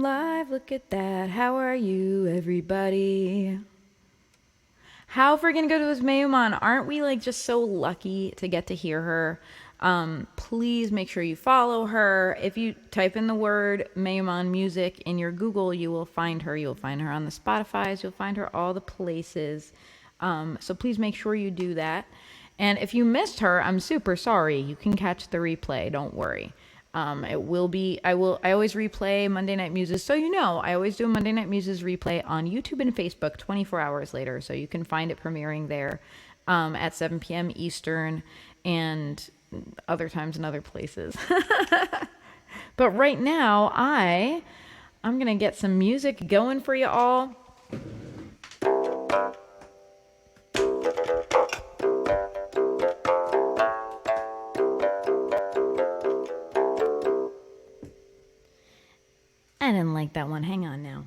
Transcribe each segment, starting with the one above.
I'm live. Look at that. How are you, everybody? How freaking good was Mayuman? Aren't we like just so lucky to get to hear her? Please make sure you follow her. If you type in the word Mayuman music in your Google, you will find her. You'll find her on the Spotify's. You'll find her all the places. So please make sure you do that. And if you missed her, I'm super sorry. You can catch the replay. Don't worry. It will be, I always replay Monday Night Muses. So, I always do a Monday Night Muses replay on YouTube and Facebook 24 hours later. So you can find it premiering there, at 7 p.m. Eastern and other times in other places. But right now I'm going to get some music going for you all. I didn't like that one. Hang on now.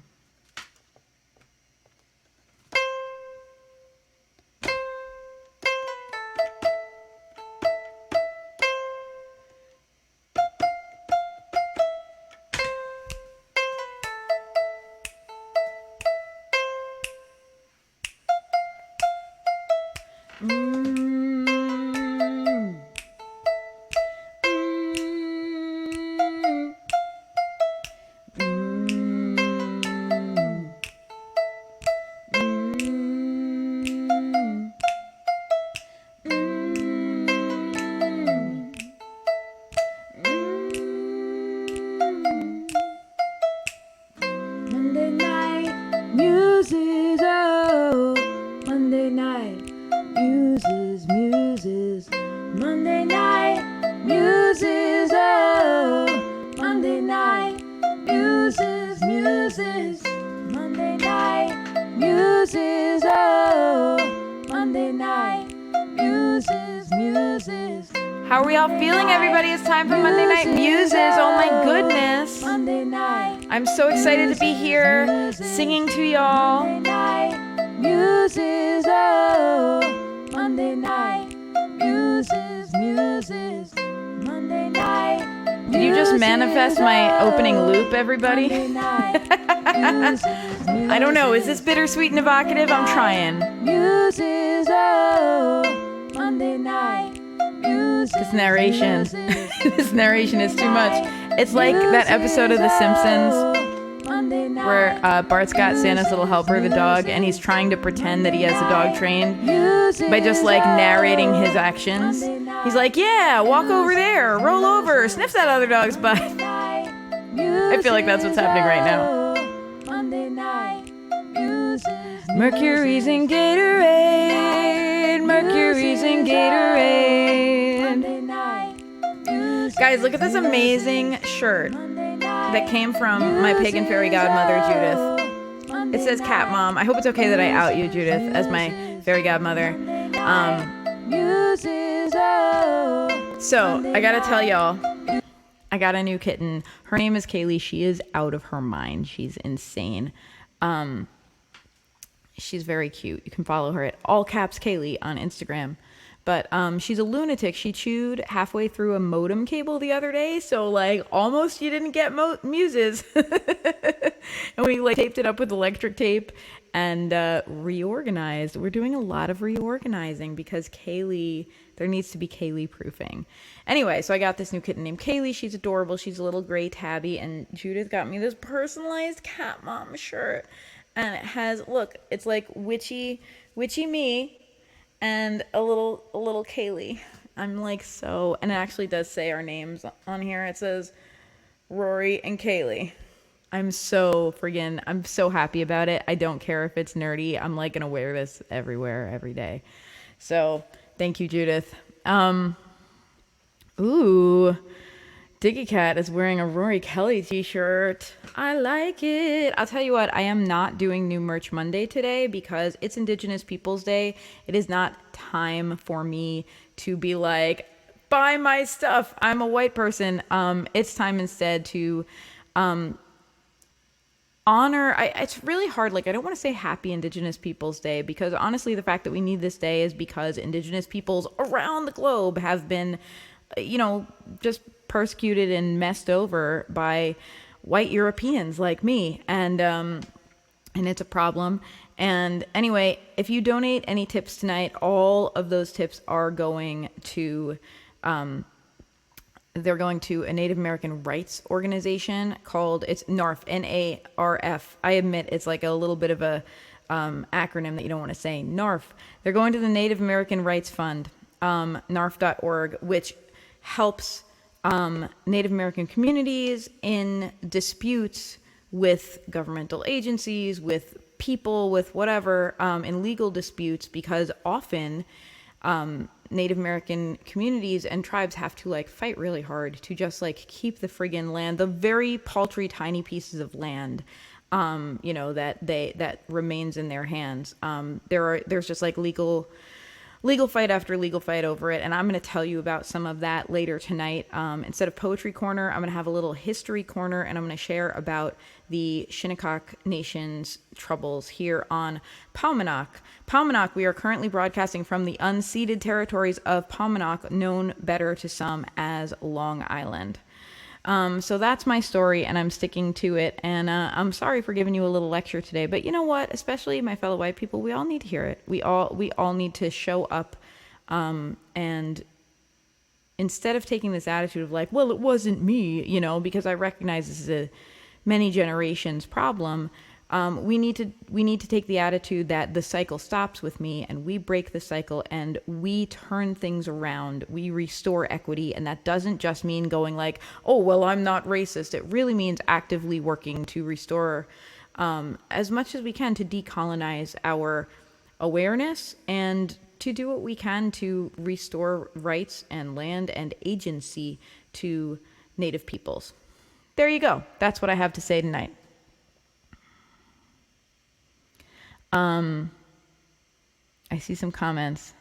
How are we all feeling, everybody? It's time for Monday Night Muses. Oh my goodness. I'm so excited to be here singing to y'all. Monday Night Muses, oh. Monday Night Muses, Monday Night. Did you just manifest my opening loop, everybody? I don't know. Is this bittersweet and evocative? I'm trying. Muses, oh. Monday Night. This narration. This narration is too much. It's like that episode of The Simpsons where Bart's got Santa's little helper, the dog, and he's trying to pretend that he has a dog trained by just like narrating his actions. He's like, yeah, walk over there, roll over, sniff that other dog's butt. I feel like that's what's happening right now. Mercury's in Gatorade. Mercury's in Gatorade. Guys, look at this amazing shirt that came from my pagan fairy godmother, Judith. It says Cat Mom. I hope it's okay that I out you, Judith, as my fairy godmother. So, I gotta tell y'all, I got a new kitten. Her name is Kaylee. She is out of her mind. She's insane. She's very cute. You can follow her at all caps Kaylee on Instagram. But she's a lunatic. She chewed halfway through a modem cable the other day. So, like, almost you didn't get Muses. And we, like, taped it up with electric tape and reorganized. We're doing a lot of reorganizing because Kaylee, there needs to be Kaylee proofing. Anyway, so I got this new kitten named Kaylee. She's adorable. She's a little gray tabby. And Judith got me this personalized Cat Mom shirt. And it has, look, it's like witchy me. And a little Kaylee. I'm like so, and it actually does say our names on here. It says Rorie and Kaylee. I'm so happy about it. I don't care if it's nerdy. I'm like gonna wear this everywhere, every day. So thank you, Judith. Ooh, Diggy Cat is wearing a Rory Kelly t-shirt. I like it. I'll tell you what, I am not doing New Merch Monday today because it's Indigenous Peoples Day. It is not time for me to be like, buy my stuff. I'm a white person. It's time instead to honor. It's really hard. Like, I don't want to say Happy Indigenous Peoples Day because honestly, the fact that we need this day is because Indigenous peoples around the globe have been, just persecuted and messed over by white Europeans like me, and it's a problem. And anyway, if you donate any tips tonight, all of those tips are going to they're going to a Native American rights organization called, it's NARF, NARF. I admit it's like a little bit of a acronym that you don't want to say, NARF. They're going to the Native American Rights Fund, narf.org, which helps Native American communities in disputes with governmental agencies, with people, with whatever, in legal disputes, because often Native American communities and tribes have to like fight really hard to just like keep the friggin' land, the very paltry tiny pieces of land, that remains in their hands. There's just like legal fight after legal fight over it, and I'm going to tell you about some of that later tonight. Instead of Poetry Corner, I'm going to have a little History Corner, and I'm going to share about the Shinnecock Nation's troubles here on Paumanok. Paumanok, we are currently broadcasting from the unceded territories of Paumanok, known better to some as Long Island. So that's my story, and I'm sticking to it. And I'm sorry for giving you a little lecture today, but you know what? Especially my fellow white people, we all need to hear it. We all need to show up, and instead of taking this attitude of like, well, it wasn't me, because I recognize this is a many generations problem. We need to take the attitude that the cycle stops with me, and we break the cycle, and we turn things around. We restore equity, and that doesn't just mean going like, oh, well, I'm not racist. It really means actively working to restore as much as we can to decolonize our awareness and to do what we can to restore rights and land and agency to Native peoples. There you go. That's what I have to say tonight. I see some comments.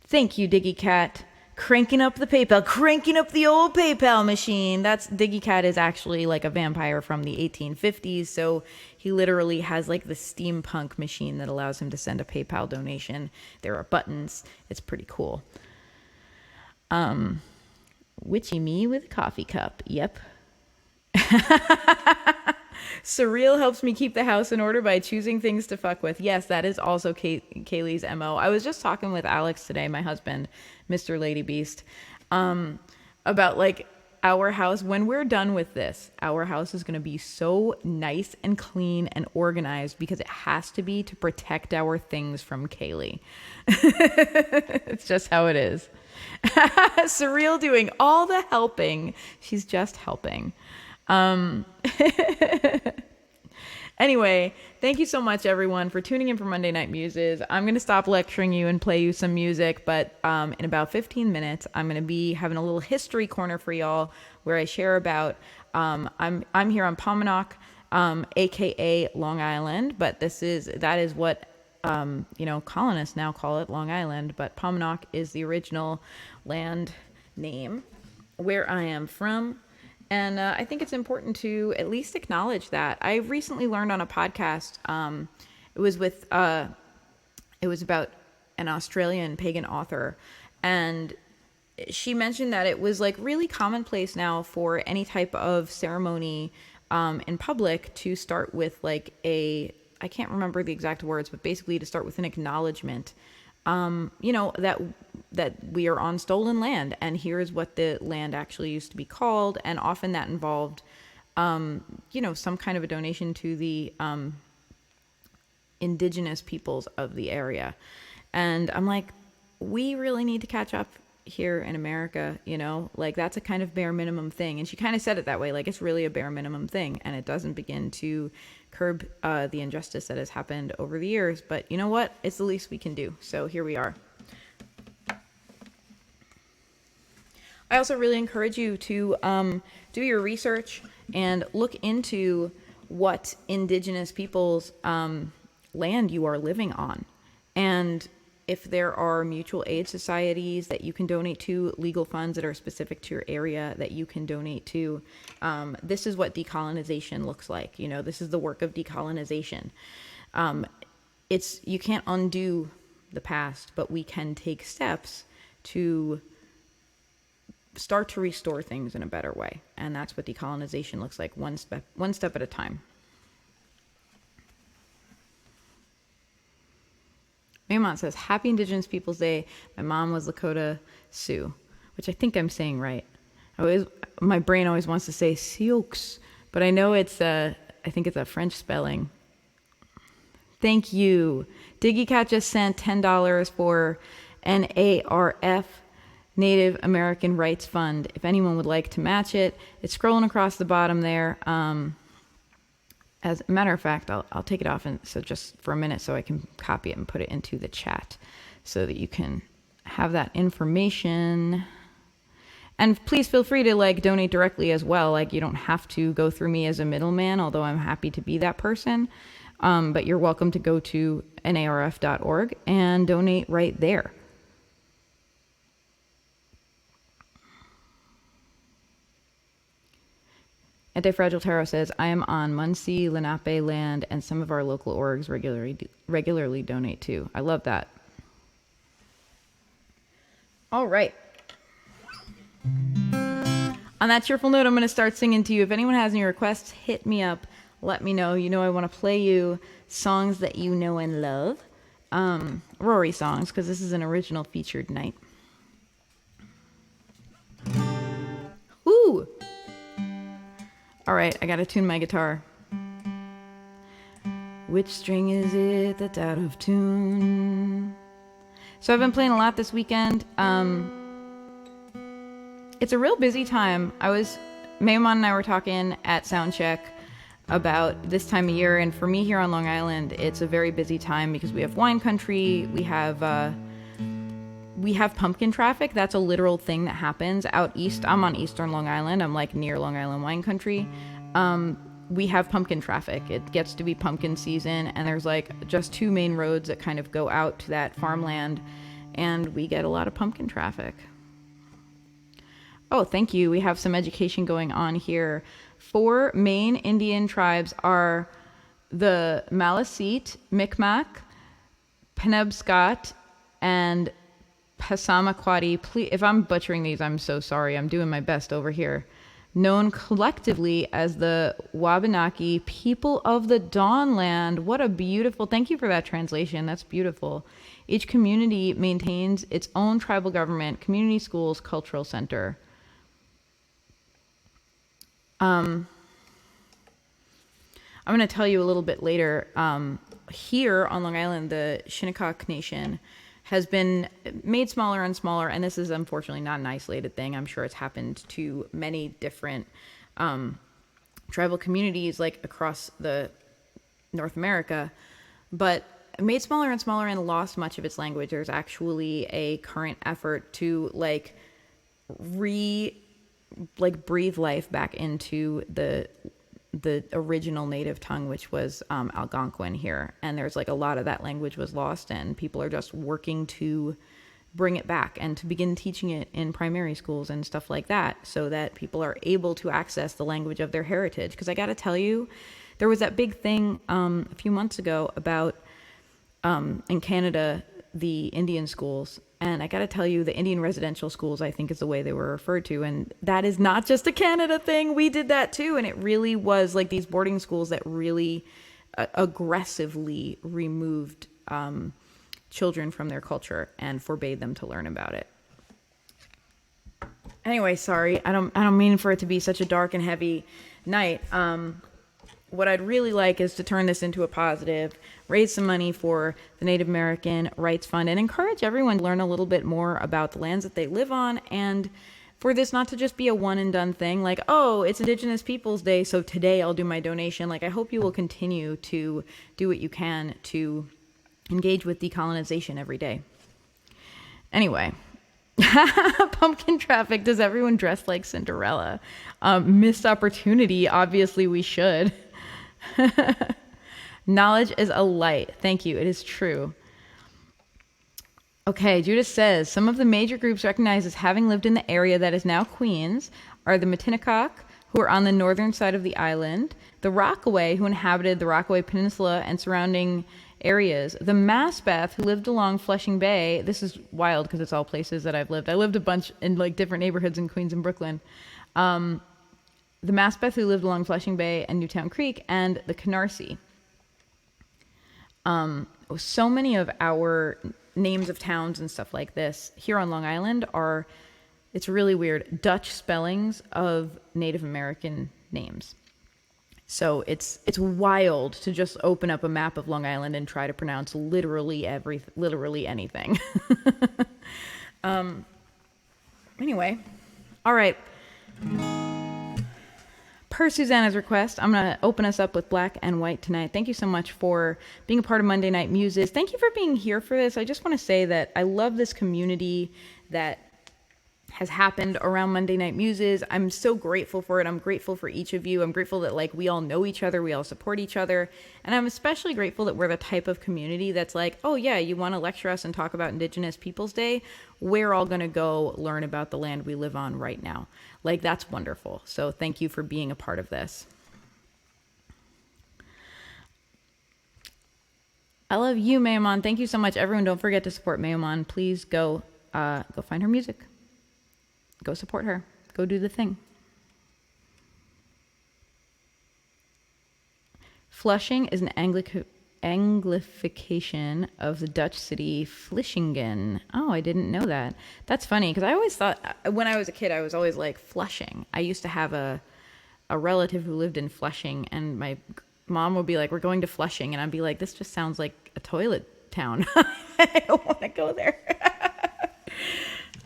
Thank you, Diggy Cat. Cranking up the PayPal, cranking up the old PayPal machine. That's Diggy Cat is actually like a vampire from the 1850s. So he literally has like the steampunk machine that allows him to send a PayPal donation. There are buttons. It's pretty cool. Witchy me with a coffee cup. Yep. Surreal helps me keep the house in order by choosing things to fuck with. Yes, that is also Kaylee's MO. I was just talking with Alex today, my husband, Mr. Lady Beast, about like our house. When we're done with this, our house is going to be so nice and clean and organized because it has to be to protect our things from Kaylee. It's just how it is. Surreal doing all the helping. She's just helping. Anyway, thank you so much, everyone, for tuning in for Monday Night Muses. I'm going to stop lecturing you and play you some music, but in about 15 minutes, I'm going to be having a little history corner for y'all where I share about, I'm here on Paumanok, aka Long Island, but that is what colonists now call it, Long Island, but Paumanok is the original land name where I am from. And I think it's important to at least acknowledge that. I recently learned on a podcast, it was about an Australian pagan author, and she mentioned that it was like really commonplace now for any type of ceremony in public to start with like I can't remember the exact words, but basically to start with an acknowledgement, that we are on stolen land, and here's what the land actually used to be called. And often that involved, some kind of a donation to the indigenous peoples of the area. And I'm like, we really need to catch up here in America, like that's a kind of bare minimum thing. And she kind of said it that way, like it's really a bare minimum thing, and it doesn't begin to curb the injustice that has happened over the years. But you know what? It's the least we can do. So here we are. I also really encourage you to do your research and look into what indigenous people's land you are living on. And if there are mutual aid societies that you can donate to, legal funds that are specific to your area that you can donate to, this is what decolonization looks like. This is the work of decolonization. You can't undo the past, but we can take steps to start to restore things in a better way. And that's what decolonization looks like, one step at a time. Maymont says, Happy Indigenous Peoples Day. My mom was Lakota Sioux, which I think I'm saying right. My brain always wants to say Sioux, but I know I think it's a French spelling. Thank you. DiggyCat just sent $10 for NARF, Native American Rights Fund. If anyone would like to match it, it's scrolling across the bottom there. As a matter of fact, I'll take it off so just for a minute so I can copy it and put it into the chat so that you can have that information. And please feel free to like donate directly as well. Like you don't have to go through me as a middleman, although I'm happy to be that person. But you're welcome to go to narf.org and donate right there. Anti-Fragile Tarot says, I am on Munsee, Lenape land, and some of our local orgs regularly donate too. I love that. All right. On that cheerful note, I'm going to start singing to you. If anyone has any requests, hit me up. Let me know. You know I want to play you songs that you know and love. Rorie songs, because this is an original featured night. Woo! All right, I got to tune my guitar. Which string is it that's out of tune? So I've been playing a lot this weekend. It's a real busy time. Maymon and I were talking at Soundcheck about this time of year, and for me here on Long Island, it's a very busy time because we have wine country, we have pumpkin traffic. That's a literal thing that happens out east. I'm on eastern Long Island. I'm like near Long Island wine country. We have pumpkin traffic. It gets to be pumpkin season, and there's like just two main roads that kind of go out to that farmland, and we get a lot of pumpkin traffic. Oh, thank you. We have some education going on here. 4 main Indian tribes are the Maliseet, Micmac, Penobscot, and Passamaquoddy. Please, if I'm butchering these, I'm so sorry. I'm doing my best over here. Known collectively as the Wabanaki people of the Dawnland. What a beautiful, thank you for that translation. That's beautiful. Each community maintains its own tribal government, community schools, cultural center. I'm going to tell you a little bit later. Here on Long Island, the Shinnecock Nation has been made smaller and smaller, and this is unfortunately not an isolated thing. I'm sure it's happened to many different tribal communities like across the North America, but made smaller and smaller and lost much of its language. There's actually a current effort to breathe life back into the original native tongue, which was Algonquin here. And there's like a lot of that language was lost, and people are just working to bring it back and to begin teaching it in primary schools and stuff like that, so that people are able to access the language of their heritage. Because I got to tell you, there was that big thing a few months ago about in Canada, the Indian schools. And I got to tell you, the Indian residential schools, I think is the way they were referred to. And that is not just a Canada thing. We did that too. And it really was like these boarding schools that really aggressively removed children from their culture and forbade them to learn about it. Anyway, sorry. I don't mean for it to be such a dark and heavy night. What I'd really like is to turn this into a positive, raise some money for the Native American Rights Fund, and encourage everyone to learn a little bit more about the lands that they live on, and for this not to just be a one and done thing, like, oh, it's Indigenous Peoples Day, so today I'll do my donation. Like, I hope you will continue to do what you can to engage with decolonization every day. Anyway. Pumpkin traffic. Does everyone dress like Cinderella? Missed opportunity. Obviously, we should. Knowledge is a light. Thank you. It is true. Okay, Judith says, some of the major groups recognized as having lived in the area that is now Queens are the Matinecock, who are on the northern side of the island, the Rockaway, who inhabited the Rockaway Peninsula and surrounding areas, the Maspeth, who lived along Flushing Bay. This is wild because it's all places that I've lived. I lived a bunch in like different neighborhoods in Queens and Brooklyn. The Maspeth, who lived along Flushing Bay and Newtown Creek, and the Canarsie. So many of our names of towns and stuff like this here on Long Island are, it's really weird, Dutch spellings of Native American names. So it's wild to just open up a map of Long Island and try to pronounce literally anything. Anyway, all right. Per Susanna's request, I'm going to open us up with Black and White tonight. Thank you so much for being a part of Monday Night Muses. Thank you for being here for this. I just want to say that I love this community that has happened around Monday Night Muses. I'm so grateful for it. I'm grateful for each of you. I'm grateful that like we all know each other, we all support each other. And I'm especially grateful that we're the type of community that's like, oh yeah, you want to lecture us and talk about Indigenous Peoples Day? We're all going to go learn about the land we live on right now. Like, that's wonderful. So thank you for being a part of this. I love you, Mayamon. Thank you so much. Everyone, don't forget to support Mayamon. Please go find her music. Go support her. Go do the thing. Flushing is an Anglification of the Dutch city Vlissingen. Oh, I didn't know that. That's funny because I always thought, when I was a kid, I was always like Flushing. I used to have a relative who lived in Flushing, and my mom would be like, we're going to Flushing, and I'd be like, this just sounds like a toilet town. I don't want to go there.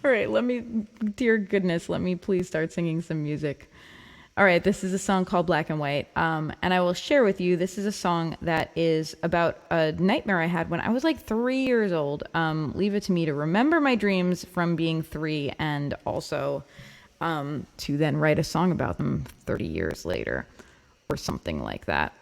All right, dear goodness, let me please start singing some music. All right, this is a song called Black and White, and I will share with you, this is a song that is about a nightmare I had when I was like 3 years old. Leave it to me to remember my dreams from being 3, and also to then write a song about them 30 years later, or something like that.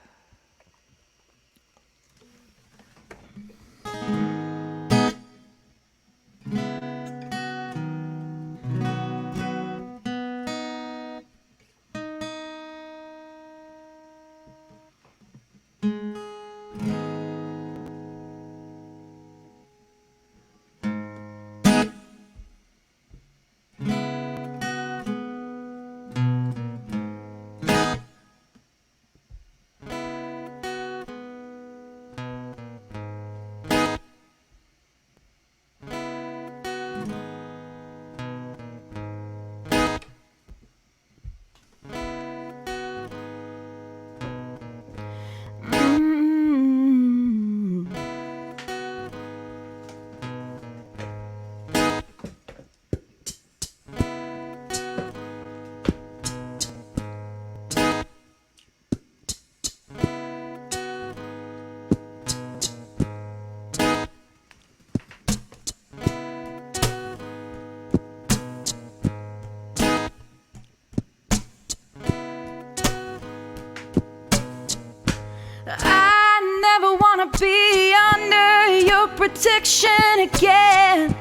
Be under your protection again,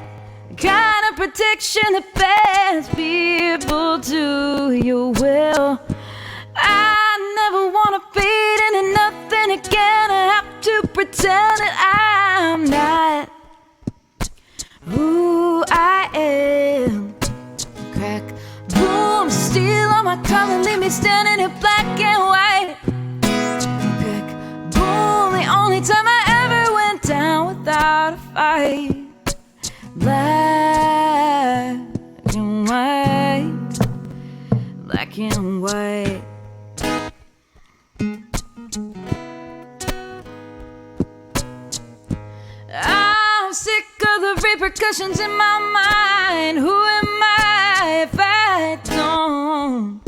the kind of protection that bends people to your will. I never want to fade into nothing again. I have to pretend that I'm not who I am. Crack, boom, steal all my color, leave me standing in black and white. Only time I ever went down without a fight. Black and white, black and white. I'm sick of the repercussions in my mind. Who am I if I don't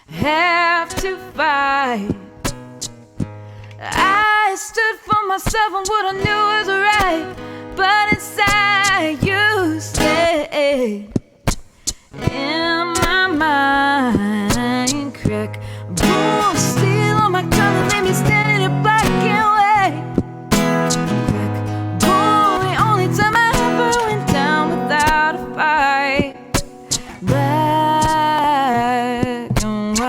have to fight? I stood for myself and what I knew was right, but inside you stayed in my mind. Crack, boom, steal all my color, leave me standing in black and white. Crack, boom, the only time I ever went down without a fight. Black and white.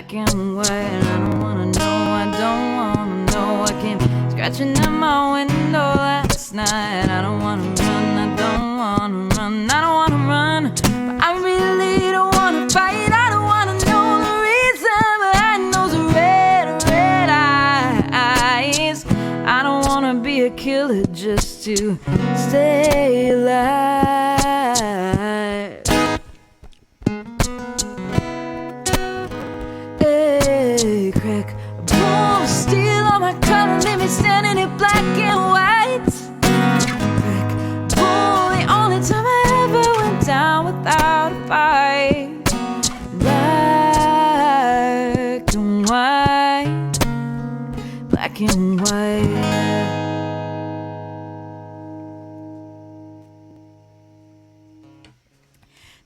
black and white. I don't wanna know, I don't wanna know. I came scratching at my window last night. I don't wanna run, I don't wanna run, I don't wanna run, but I really don't wanna fight. I don't wanna know the reason behind those red, red eyes. I don't wanna be a killer just to stay alive. Hey, crack a boom, steal all my color, leave me standing in black and white. Crack boom, the only time I ever went down without a fight. Black and white, black and white.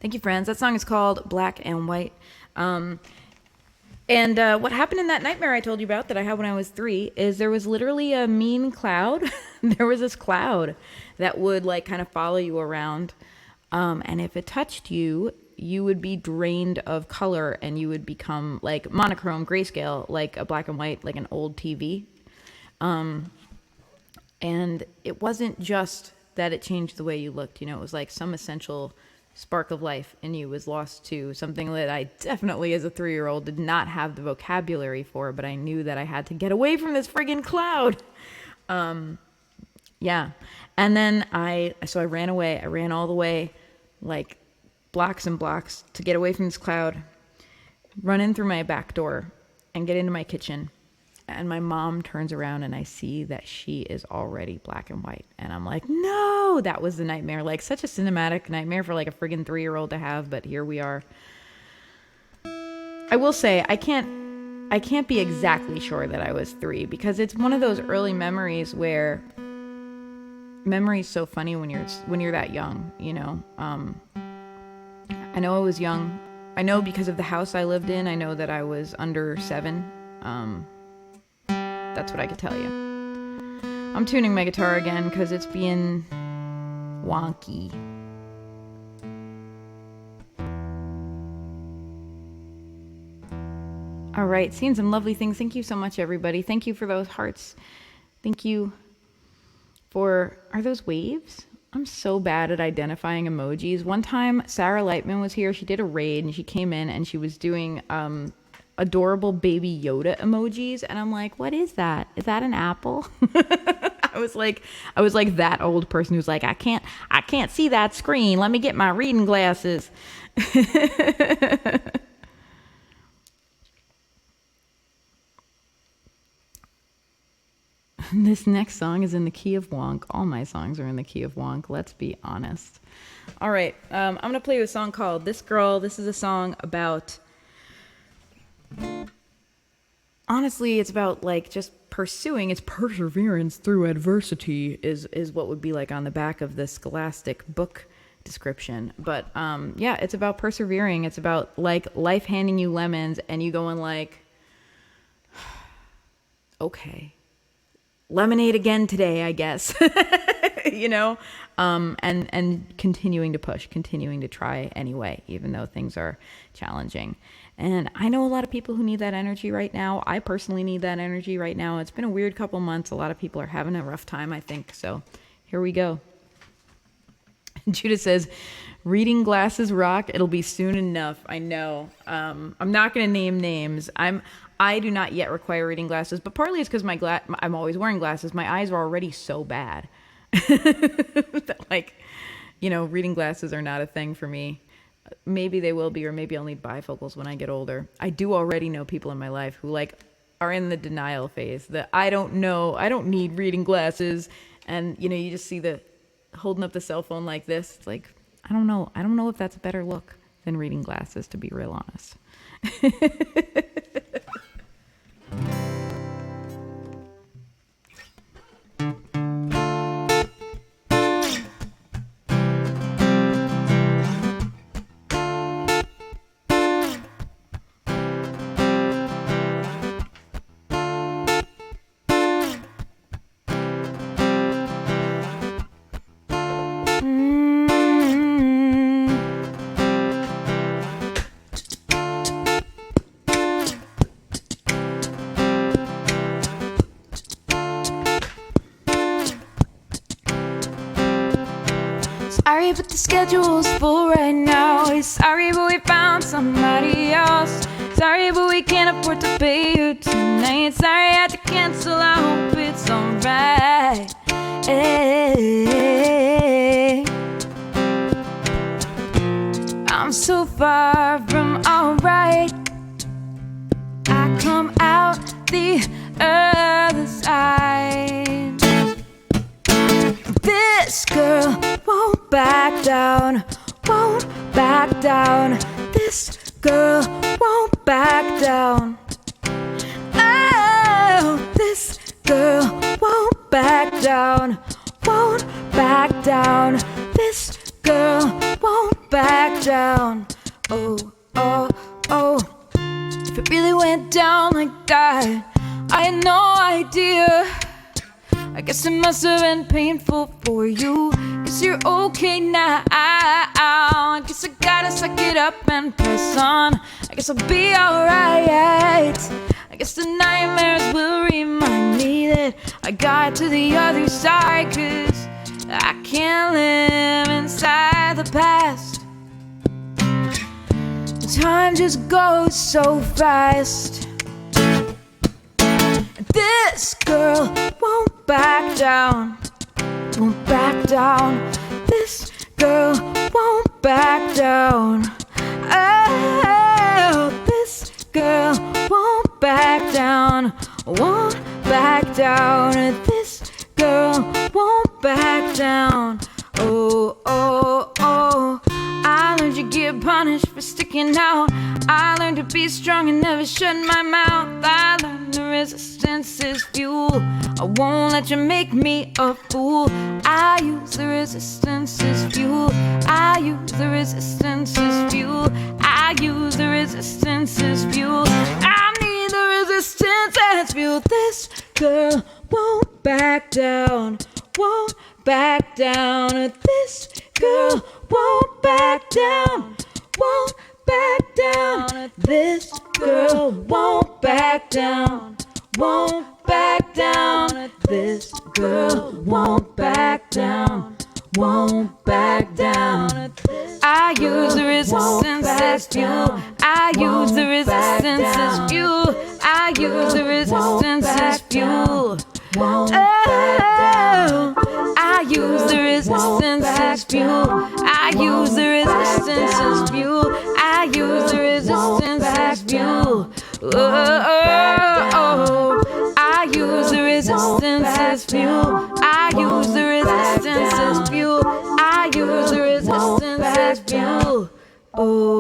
Thank you, friends. That song is called Black and White. And what happened in that nightmare I told you about that I had when I was 3 is there was literally a mean cloud. There was this cloud that would like kind of follow you around. And if it touched you, you would be drained of color and you would become like monochrome, grayscale, like a black and white, like an old TV. And it wasn't just that it changed the way you looked. You know, it was like some essential spark of life in you was lost too. Something that I definitely as a 3-year-old did not have the vocabulary for, but I knew that I had to get away from this friggin' cloud. Yeah. And then I ran away. I ran all the way, like blocks and blocks to get away from this cloud, run in through my back door and get into my kitchen. And my mom turns around and I see that she is already black and white. And I'm like, no, that was the nightmare. Like such a cinematic nightmare for like a friggin' 3-year-old to have. But here we are. I will say I can't be exactly sure that I was 3 because it's one of those early memories where memory's so funny when you're that young, you know. I know I was young. I know because of the house I lived in, I know that I was under 7. That's what I could tell you. I'm tuning my guitar again because it's being wonky. All right, seeing some lovely things. Thank you so much, everybody. Thank you for those hearts. Thank you for... Are those waves? I'm so bad at identifying emojis. One time, Sarah Lightman was here. She did a raid, and she came in, and she was doing... adorable baby Yoda emojis, and I'm like, what is that? Is that an apple? I was like that old person who's like, I can't see that screen. Let me get my reading glasses. This next song is in the key of wonk. All my songs are in the key of wonk. Let's be honest. All right, I'm gonna play you a song called "This Girl." This is a song about. Honestly, it's about like just pursuing. It's perseverance through adversity is what would be like on the back of the Scholastic book description. But yeah, it's about persevering. It's about like life handing you lemons and you going like, okay, lemonade again today, I guess. You know, and continuing to push, continuing to try anyway, even though things are challenging. And I know a lot of people who need that energy right now. I personally need that energy right now. It's been a weird couple months. A lot of people are having a rough time, I think. So here we go. Judah says, reading glasses rock. It'll be soon enough. I know. I'm not going to name names. I do not yet require reading glasses, but partly it's because I'm always wearing glasses. My eyes are already so bad. That, like, you know, reading glasses are not a thing for me. Maybe they will be, or maybe I'll need bifocals when I get older. I do already know people in my life who like are in the denial phase that I don't need reading glasses. And, you know, you just see the holding up the cell phone like this. It's like, I don't know if that's a better look than reading glasses, to be real honest. else. Sorry, but we can't afford to pay you tonight. Sorry, I had to cancel, I hope it's alright. Hey. I'm so far from alright. I come out the other side. This girl won't back down, won't back down. This girl won't back down. Oh, this girl won't back down, won't back down. This girl won't back down. Oh, oh, oh. If it really went down like that, I had no idea. I guess it must have been painful for you. Guess you're okay now. I guess I gotta suck it up and press on. I guess I'll be alright. I guess the nightmares will remind me that I got to the other side. 'Cause I can't live inside the past. Time just goes so fast. This girl won't back down, won't back down. This girl won't back down. Oh, this girl won't back down, won't back down. This girl won't back down. Oh, oh, oh. I learned you get punished for sticking out. I learned to be strong and never shut my mouth. I learned the resistance is fuel. I won't let you make me a fool. I use the resistance as fuel. I use the resistance as fuel. I use the resistance as fuel. I need the resistance as fuel. This girl won't back down, won't back down. This girl won't back down, won't back down. This girl won't back down, won't back down. This girl won't back down, won't back down. I use the resistance as fuel. I use the resistance as fuel. I use the resistance as fuel. Oh, I use the resistance as fuel. I use the resistance as fuel. I use the resistance as fuel. Oh, I use the resistance as fuel. I use the resistance as fuel. I use the resistance as fuel. Oh.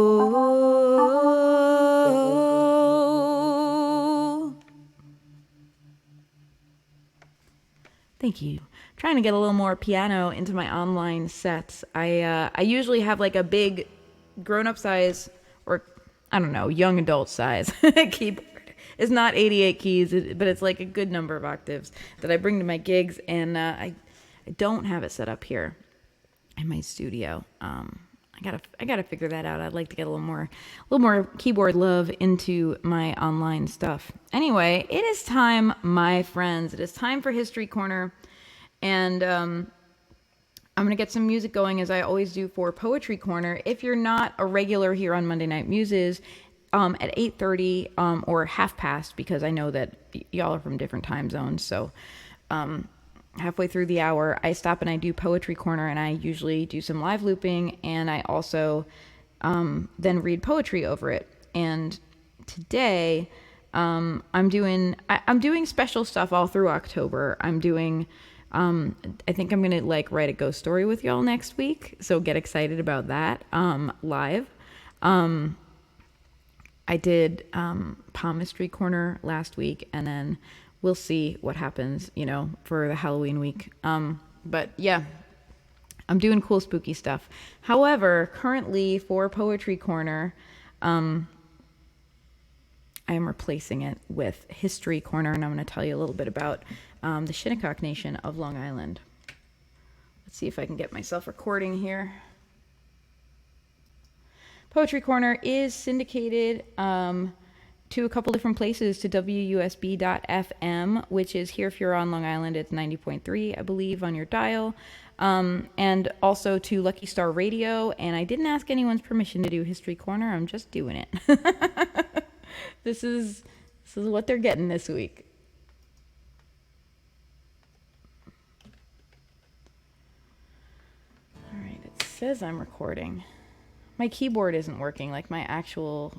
Thank you. Trying to get a little more piano into my online sets. I usually have like a big grown-up size, or I don't know, young adult size keyboard. It's not 88 keys, but it's like a good number of octaves that I bring to my gigs, and I don't have it set up here in my studio. I gotta figure that out. I'd like to get a little more keyboard love into my online stuff. Anyway, it is time, my friends. It is time for History Corner. And I'm going to get some music going, as I always do, for Poetry Corner. If you're not a regular here on Monday Night Muses, at 8:30 or half past, because I know that y'all are from different time zones. So halfway through the hour, I stop and I do Poetry Corner, and I usually do some live looping, and I also then read poetry over it. And today I'm doing special stuff all through October. I'm doing... I think I'm going to write a ghost story with y'all next week. So get excited about that, live. I did, Palmistry Corner last week, and then we'll see what happens, for the Halloween week. But yeah, I'm doing cool, spooky stuff. However, currently for Poetry Corner, I am replacing it with History Corner, and I'm going to tell you a little bit about the Shinnecock Nation of Long Island. Let's see if I can get myself recording here. Poetry Corner is syndicated to a couple different places, to WUSB.FM, which is here if you're on Long Island. It's 90.3, I believe, on your dial. and also to Lucky Star Radio. And I didn't ask anyone's permission to do History Corner. I'm just doing it. This is what they're getting this week. All right, it says I'm recording. My keyboard isn't working, like my actual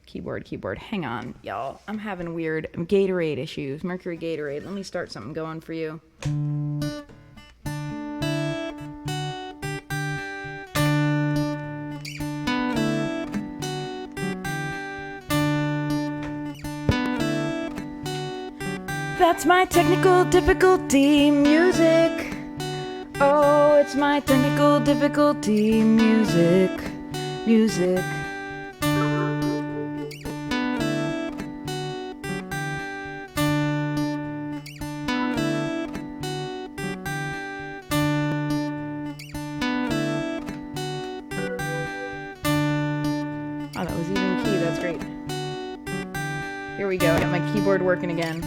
keyboard. Hang on, y'all. I'm having weird Gatorade issues. Mercury Gatorade. Let me start something going for you. That's my technical difficulty music. Oh, it's my technical difficulty music. Oh, that was even key. That's great. Here we go. Get my keyboard working again.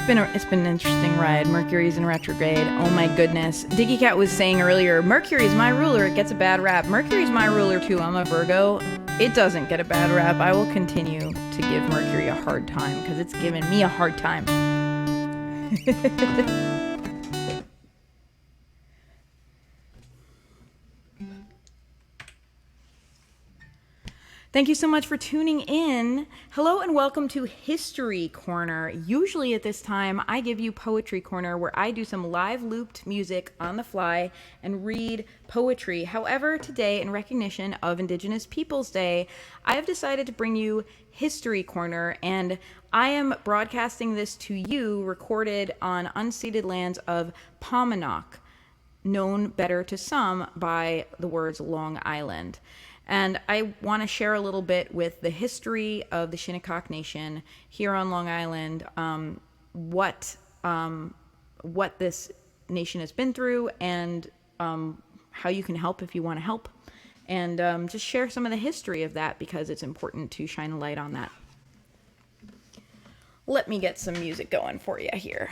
It's been an interesting ride. Mercury's in retrograde. Oh my goodness. Diggy Cat was saying earlier, Mercury's my ruler. It gets a bad rap. Mercury's my ruler too. I'm a Virgo. It doesn't get a bad rap. I will continue to give Mercury a hard time because it's given me a hard time. Thank you so much for tuning in. Hello and welcome to History Corner. Usually at this time, I give you Poetry Corner, where I do some live looped music on the fly and read poetry. However, today, in recognition of Indigenous Peoples Day, I have decided to bring you History Corner, and I am broadcasting this to you, recorded on unceded lands of Paumanok, known better to some by the words Long Island. And I want to share a little bit with the history of the Shinnecock Nation here on Long Island, what this nation has been through, and how you can help if you want to help, and just share some of the history of that because it's important to shine a light on that. Let me get some music going for you here.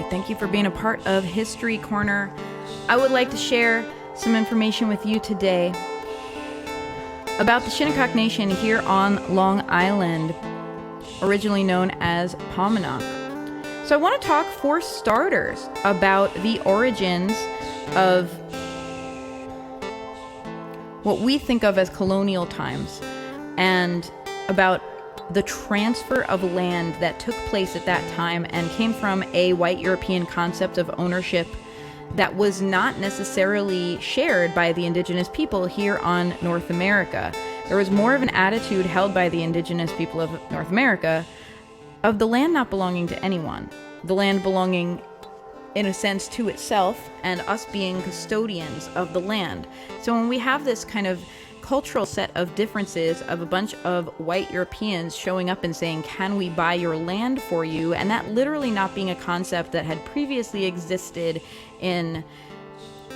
Thank you for being a part of History Corner. I would like to share some information with you today about the Shinnecock Nation here on Long Island, originally known as Paumanok. So I want to talk, for starters, about the origins of what we think of as colonial times, and about the transfer of land that took place at that time and came from a white European concept of ownership that was not necessarily shared by the indigenous people here on North America. There was more of an attitude held by the indigenous people of North America of the land not belonging to anyone, the land belonging in a sense to itself, and us being custodians of the land. So when we have this kind of cultural set of differences of a bunch of white Europeans showing up and saying, can we buy your land for you? And that literally not being a concept that had previously existed in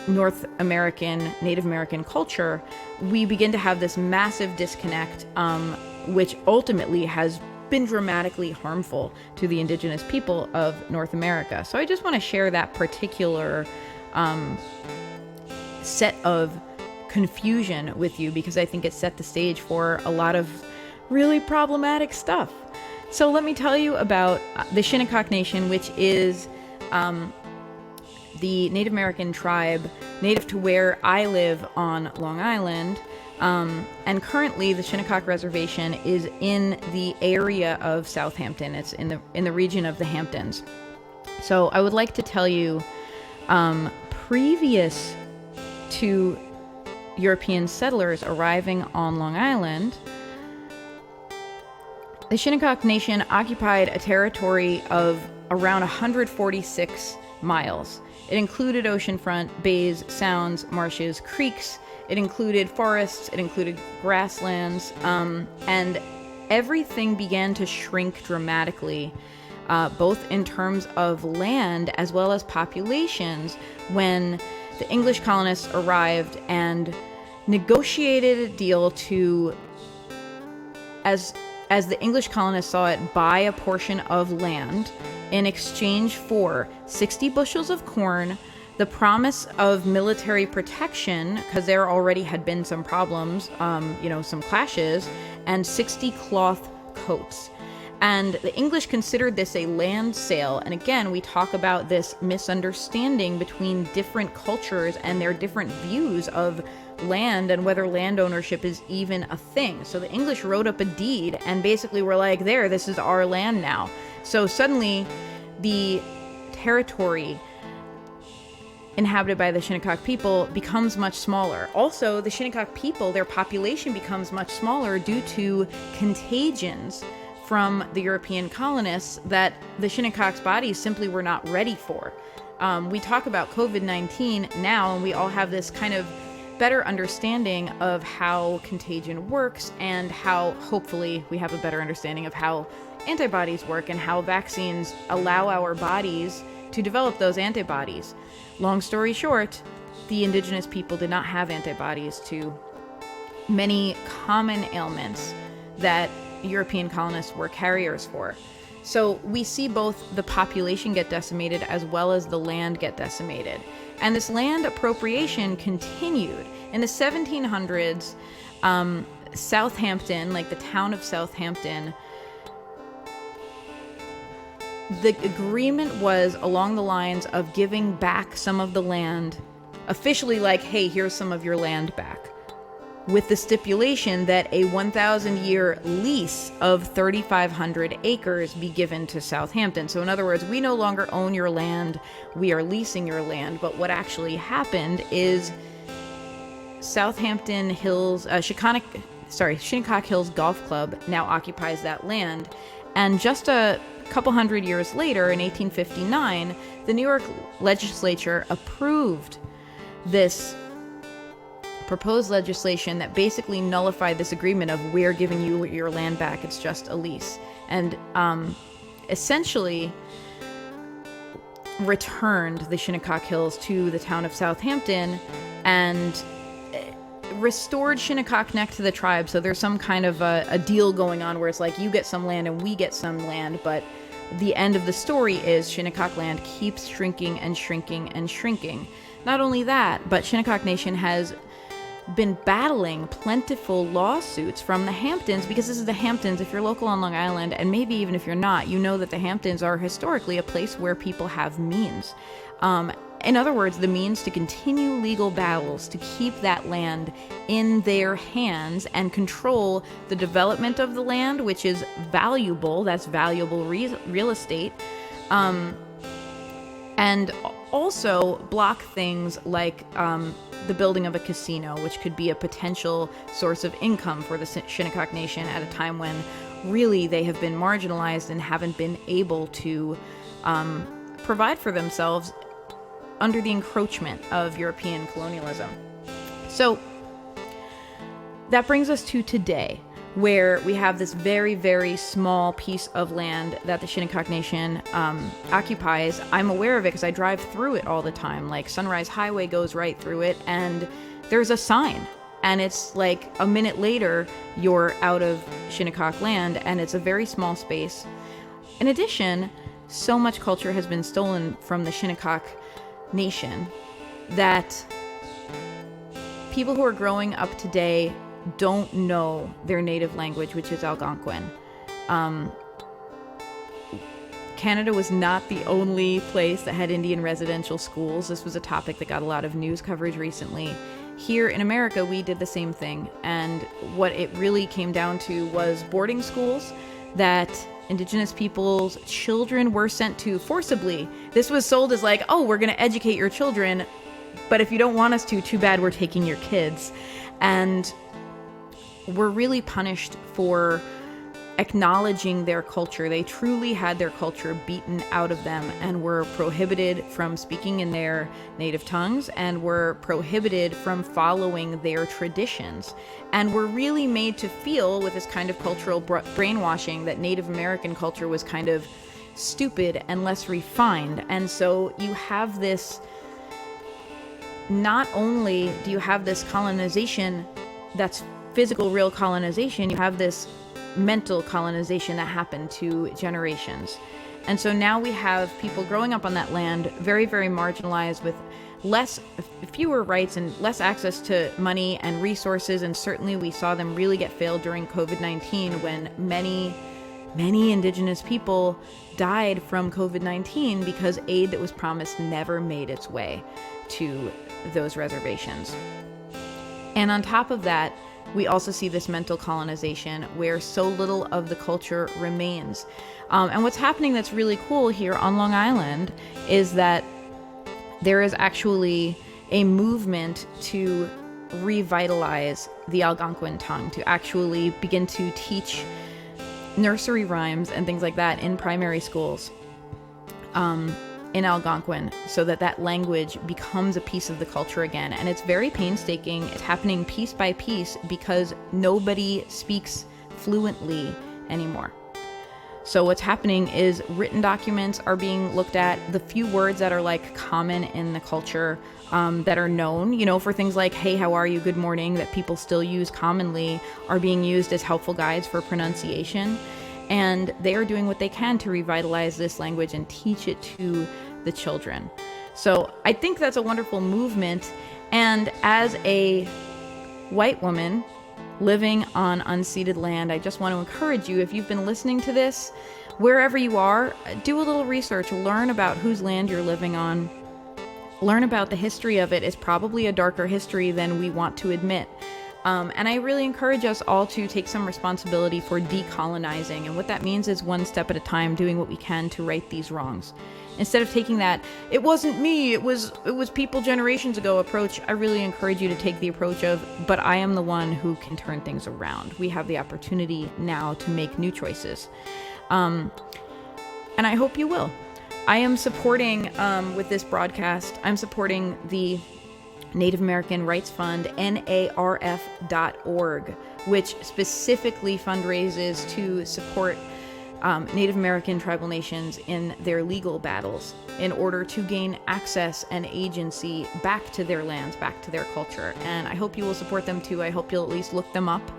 North American, Native American culture, we begin to have this massive disconnect, which ultimately has been dramatically harmful to the indigenous people of North America. So I just want to share that particular set of confusion with you, because I think it set the stage for a lot of really problematic stuff. So let me tell you about the Shinnecock Nation, which is the Native American tribe native to where I live on Long Island. And currently the Shinnecock Reservation is in the area of Southampton. It's in the region of the Hamptons. So I would like to tell you, previous to European settlers arriving on Long Island, the Shinnecock Nation occupied a territory of around 146 miles. It included oceanfront, bays, sounds, marshes, creeks. It included forests. It included grasslands. And everything began to shrink dramatically, both in terms of land as well as populations, when the English colonists arrived and negotiated a deal to, as the English colonists saw it, buy a portion of land in exchange for 60 bushels of corn, the promise of military protection, because there already had been some problems, some clashes, and 60 cloth coats. And the English considered this a land sale. And again, we talk about this misunderstanding between different cultures and their different views of land and whether land ownership is even a thing. So the English wrote up a deed and basically were like, this is our land now. So suddenly the territory inhabited by the Shinnecock people becomes much smaller. Also, the Shinnecock people, their population becomes much smaller due to contagions from the European colonists that the Shinnecock's bodies simply were not ready for. We talk about COVID-19 now, and we all have this kind of better understanding of how contagion works, and how hopefully we have a better understanding of how antibodies work and how vaccines allow our bodies to develop those antibodies. Long story short, the indigenous people did not have antibodies to many common ailments that European colonists were carriers for. So we see both the population get decimated as well as the land get decimated. And this land appropriation continued. In the 1700s, Southampton, like the town of Southampton, the agreement was along the lines of giving back some of the land, officially like, hey, here's some of your land back, with the stipulation that a 1,000-year lease of 3,500 acres be given to Southampton. So in other words, we no longer own your land, we are leasing your land. But what actually happened is Southampton Hills, Shinnecock Hills Golf Club now occupies that land. And just a couple hundred years later, in 1859, the New York legislature approved this proposed legislation that basically nullified this agreement of, we're giving you your land back, it's just a lease, and essentially returned the Shinnecock Hills to the town of Southampton and restored Shinnecock Neck to the tribe. So there's some kind of a deal going on where it's like, you get some land and we get some land, but the end of the story is Shinnecock land keeps shrinking and shrinking and shrinking. Not only that, but Shinnecock Nation has been battling plentiful lawsuits from the Hamptons, because this is the Hamptons. If you're local on Long Island, and maybe even if you're not, you know that the Hamptons are historically a place where people have means. In other words, the means to continue legal battles to keep that land in their hands and control the development of the land, which is valuable. That's valuable real estate. And also block things like the building of a casino, which could be a potential source of income for the Shinnecock Nation at a time when really they have been marginalized and haven't been able to provide for themselves under the encroachment of European colonialism. So that brings us to today, where we have this very, very small piece of land that the Shinnecock Nation occupies. I'm aware of it because I drive through it all the time. Like Sunrise Highway goes right through it, and there's a sign. And it's like a minute later, you're out of Shinnecock land, and it's a very small space. In addition, so much culture has been stolen from the Shinnecock Nation that people who are growing up today don't know their native language, which is Algonquin. Canada was not the only place that had Indian residential schools. This was a topic that got a lot of news coverage recently. Here in America, we did the same thing. And what it really came down to was boarding schools that Indigenous people's children were sent to forcibly. This was sold as like, oh, we're going to educate your children, but if you don't want us to, too bad, we're taking your kids. And we're really punished for acknowledging their culture. They truly had their culture beaten out of them and were prohibited from speaking in their native tongues and were prohibited from following their traditions, and were really made to feel with this kind of cultural brainwashing that Native American culture was kind of stupid and less refined. And so you have this, not only do you have this colonization that's physical, real colonization, you have this mental colonization that happened to generations. And so now we have people growing up on that land, very, very marginalized, with fewer rights and less access to money and resources. And certainly we saw them really get failed during COVID-19, when many Indigenous people died from COVID-19 because aid that was promised never made its way to those reservations. And on top of that, we also see this mental colonization where so little of the culture remains. And what's happening that's really cool here on Long Island is that there is actually a movement to revitalize the Algonquin tongue, to actually begin to teach nursery rhymes and things like that in primary schools in Algonquin, so that that language becomes a piece of the culture again. And it's very painstaking. It's happening piece by piece because nobody speaks fluently anymore. So what's happening is written documents are being looked at. The few words that are like common in the culture that are known, you know, for things like, hey, how are you, good morning, that people still use commonly, are being used as helpful guides for pronunciation. And they are doing what they can to revitalize this language and teach it to the children. So I think that's a wonderful movement. And as a white woman living on unceded land, I just want to encourage you, if you've been listening to this, wherever you are, do a little research, learn about whose land you're living on, learn about the history of it. It's probably a darker history than we want to admit. And I really encourage us all to take some responsibility for decolonizing. And what that means is one step at a time, doing what we can to right these wrongs. Instead of taking that, it wasn't me, it was people generations ago approach, I really encourage you to take the approach of, but I am the one who can turn things around. We have the opportunity now to make new choices. And I hope you will. I am supporting, with this broadcast, I'm supporting the Native American Rights Fund, NARF.org, which specifically fundraises to support Native American tribal nations in their legal battles in order to gain access and agency back to their lands, back to their culture. And I hope you will support them too. I hope you'll at least look them up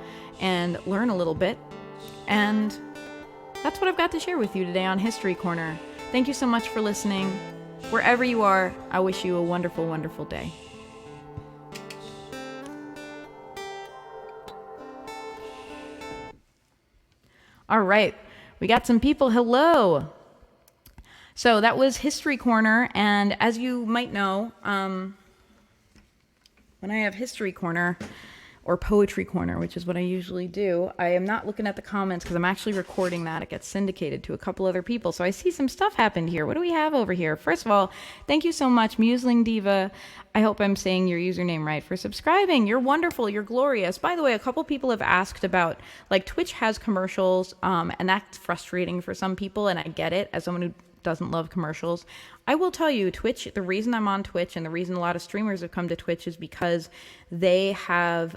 and learn a little bit. And that's what I've got to share with you today on History Corner. Thank you so much for listening. Wherever you are, I wish you a wonderful, wonderful day. All right, we got some people. Hello. So that was History Corner, and as you might know, when I have History Corner, or Poetry Corner, which is what I usually do, I am not looking at the comments because I'm actually recording that. It gets syndicated to a couple other people. So I see some stuff happened here. What do we have over here? First of all, thank you so much, Museling Diva. I hope I'm saying your username right, for subscribing. You're wonderful. You're glorious. By the way, a couple people have asked about, like, Twitch has commercials, and that's frustrating for some people, and I get it as someone who doesn't love commercials. I will tell you, Twitch, the reason I'm on Twitch and the reason a lot of streamers have come to Twitch is because they have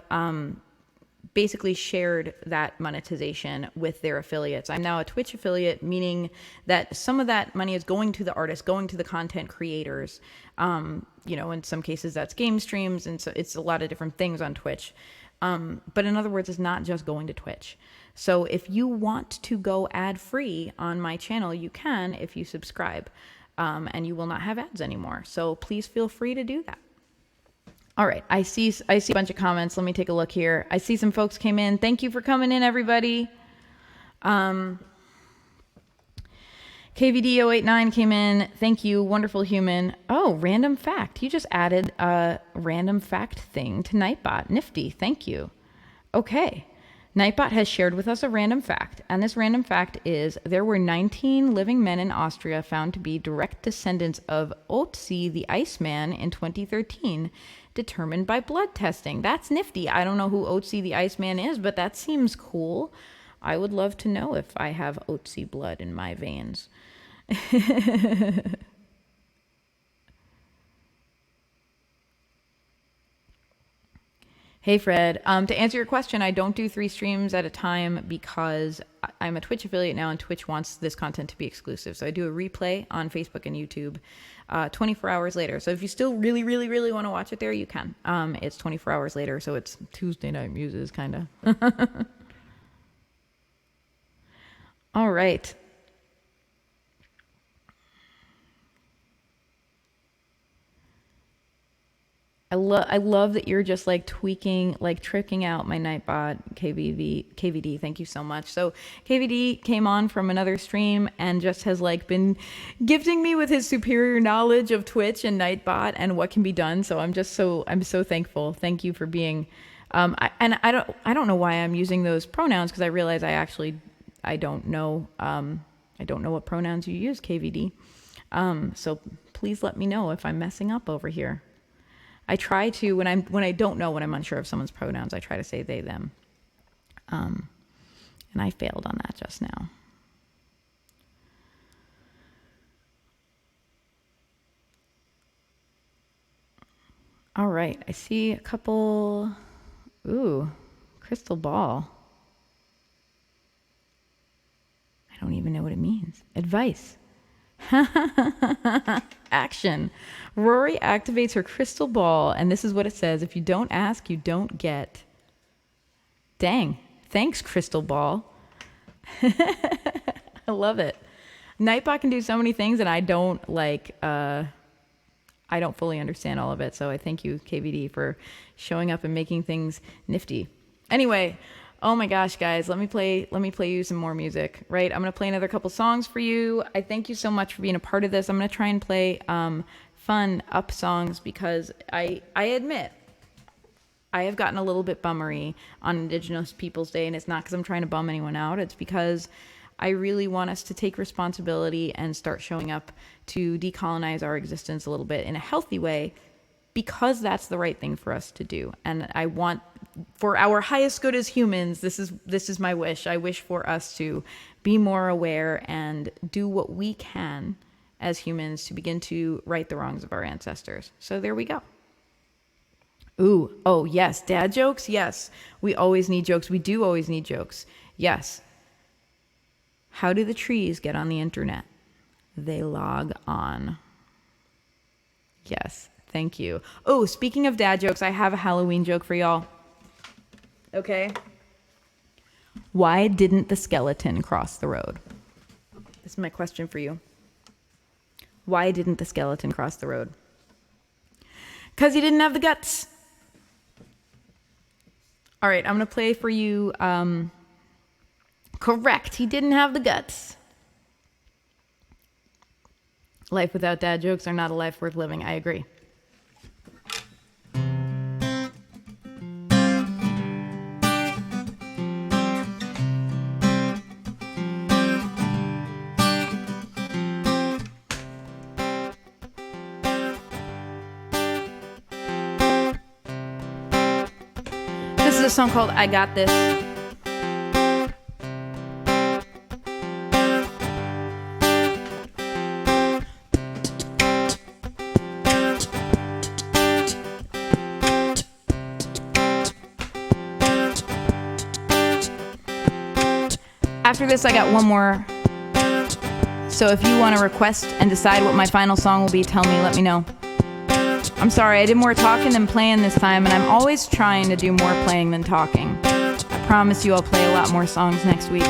basically shared that monetization with their affiliates. I'm now a Twitch affiliate, meaning that some of that money is going to the artists, going to the content creators. In some cases that's game streams, and so it's a lot of different things on Twitch. But in other words, it's not just going to Twitch. So if you want to go ad free on my channel, you can if you subscribe, and you will not have ads anymore. So please feel free to do that. All right, I see a bunch of comments. Let me take a look here. I see some folks came in. Thank you for coming in, everybody. KVD089 came in. Thank you, wonderful human. Oh, random fact. You just added a random fact thing to Nightbot. Nifty, thank you. Okay. Nightbot has shared with us a random fact, and this random fact is there were 19 living men in Austria found to be direct descendants of Otzi the Iceman in 2013, determined by blood testing. That's nifty. I don't know who Otzi the Iceman is, but that seems cool. I would love to know if I have Otzi blood in my veins. Hey, Fred. To answer your question, I don't do 3 streams at a time because I'm a Twitch affiliate now, and Twitch wants this content to be exclusive. So I do a replay on Facebook and YouTube 24 hours later. So if you still really, really, really want to watch it there, you can. It's 24 hours later, so it's Tuesday Night Muses, kind of. All right. I love that you're just like tweaking, like tricking out my Nightbot KVD. Thank you so much. So KVD came on from another stream and just has like been gifting me with his superior knowledge of Twitch and Nightbot and what can be done. So I'm so thankful. Thank you for being, I don't know why I'm using those pronouns, because I realize I don't know what pronouns you use, KVD. So please let me know if I'm messing up over here. I try to, when I don't know, when I'm unsure of someone's pronouns, I try to say they, them. And I failed on that just now. All right, I see a couple. Ooh, crystal ball. I don't even know what it means. Advice. Action. Rorie activates her crystal ball, and this is what it says: if you don't ask, you don't get. Dang. Thanks, crystal ball. I love it. Nightbot can do so many things, and I don't fully understand all of it. So I thank you, KVD, for showing up and making things nifty. Anyway, oh my gosh, guys, let me play you some more music, right? I'm going to play another couple songs for you. I thank you so much for being a part of this. I'm going to try and play fun up songs, because I admit I have gotten a little bit bummery on Indigenous Peoples Day, and it's not because I'm trying to bum anyone out. It's because I really want us to take responsibility and start showing up to decolonize our existence a little bit in a healthy way, because that's the right thing for us to do. And I want, for our highest good as humans, this is my wish. I wish for us to be more aware and do what we can as humans to begin to right the wrongs of our ancestors. So there we go. Ooh, oh yes, dad jokes? Yes, we always need jokes. We do always need jokes. Yes. How do the trees get on the internet? They log on. Yes. Thank you. Oh, speaking of dad jokes, I have a Halloween joke for y'all. Okay. Why didn't the skeleton cross the road? This is my question for you. Why didn't the skeleton cross the road? 'Cause he didn't have the guts. All right, I'm going to play for you. Correct. He didn't have the guts. Life without dad jokes are not a life worth living. I agree. This is a song called I Got This. After this, I got one more. So if you want to request and decide what my final song will be, tell me, let me know. I'm sorry, I did more talking than playing this time, and I'm always trying to do more playing than talking. I promise you I'll play a lot more songs next week.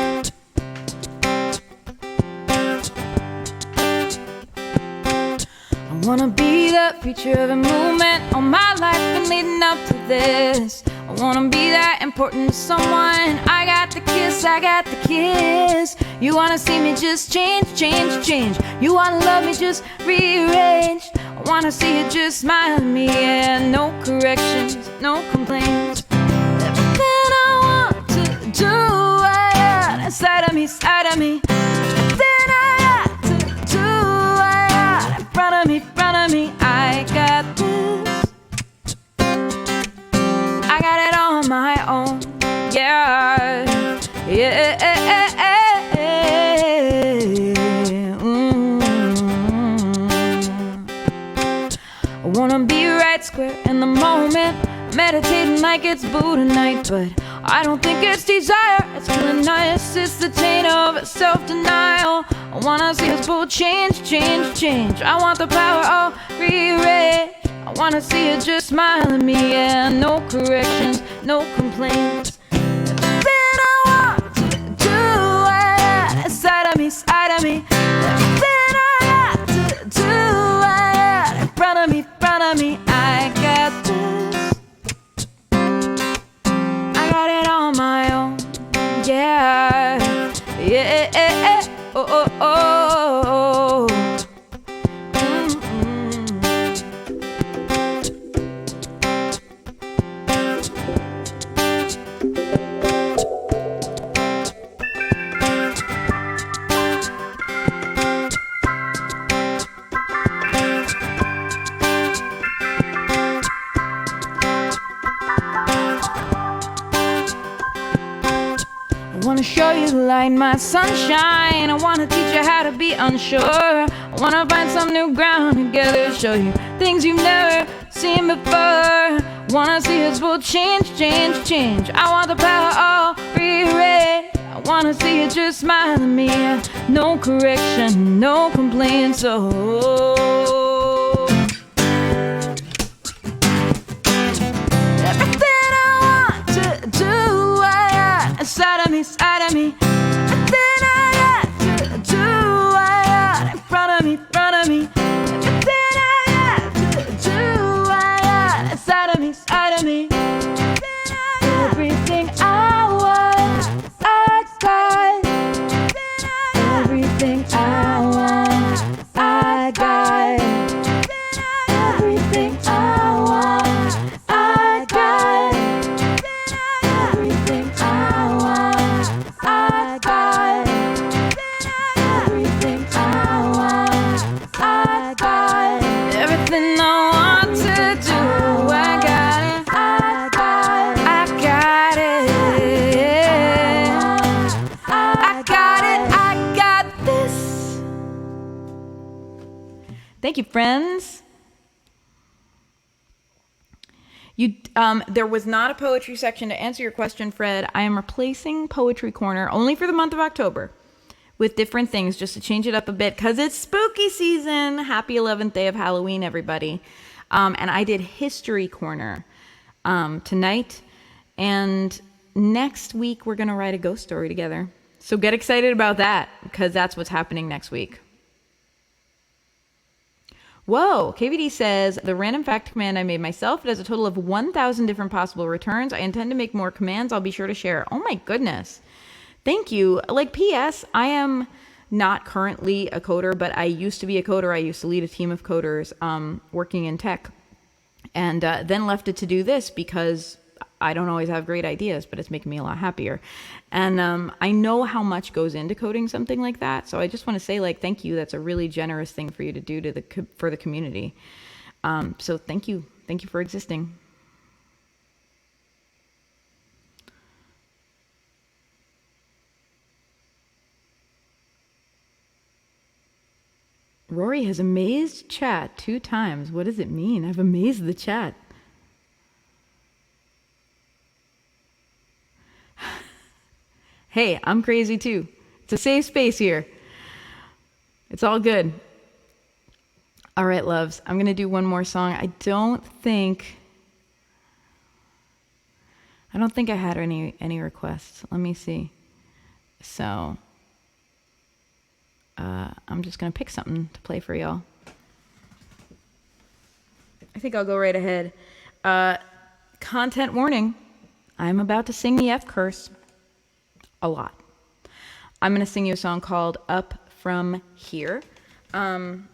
I wanna be the preacher of a movement all my life and leading up to this. I wanna be that important to someone. I got the kiss, I got the kiss. You wanna see me just change, change, change. You wanna love me just rearrange. I wanna see you just smile at me, yeah. No corrections, no complaints. Everything I want to do, I got inside of me, side of me. Everything I got to do, I got in front of me, front of me. I got this. I got it on my own, yeah, yeah. I wanna be right square in the moment, meditating like it's Buddha night, but I don't think it's desire, it's feeling nice. It's the taint of self-denial. I wanna see us both change, change, change. I want the power of rearrange. I wanna see you just smile at me, yeah. No corrections, no complaints. Everything I want to do, I got inside of me, side of me. Everything I got to do, I got in front of me, front of me. I got this. I got it on my own, yeah, yeah. Oh, oh, oh, oh. I wanna show you the light, my sunshine. I wanna teach you how to be unsure. I wanna find some new ground together, show you things you've never seen before. Wanna see us both change, change, change. I want the power of rearrange. I wanna see you just smile at me. No correction, no complaints. Oh, everything I want to do, I got inside of me, side of me. Everything I got to do, I got in front of me, front of me. Everything I got to do, I got inside of me, side of me. Everything I want, I got. Everything I want, I got. Everything I want, I got. Everything I want, I got. Everything I want, I got. Everything I want to do, I got it. I got it. I got it. I got this. Thank you, friends. There was not a poetry section to answer your question, Fred. I am replacing Poetry Corner only for the month of October with different things just to change it up a bit because it's spooky season. Happy 11th day of Halloween, everybody. And I did History Corner tonight. And next week, we're going to write a ghost story together. So get excited about that because that's what's happening next week. Whoa, KVD says, the random fact command I made myself, it has a total of 1,000 different possible returns. I intend to make more commands. I'll be sure to share. Oh my goodness. Thank you. Like, P.S., I am not currently a coder, but I used to be a coder. I used to lead a team of coders working in tech, and then left it to do this because I don't always have great ideas, but it's making me a lot happier. And I know how much goes into coding something like that. So I just want to say, like, thank you. That's a really generous thing for you to do for the community. So thank you. Thank you for existing. Rorie has amazed chat 2 times. What does it mean? I've amazed the chat. Hey, I'm crazy too. It's a safe space here. It's all good. All right, loves. I'm going to do one more song. I don't think I had any requests. Let me see. So I'm just going to pick something to play for y'all. I think I'll go right ahead. Content warning. I'm about to sing the F curse a lot. I'm going to sing you a song called Up From Here. And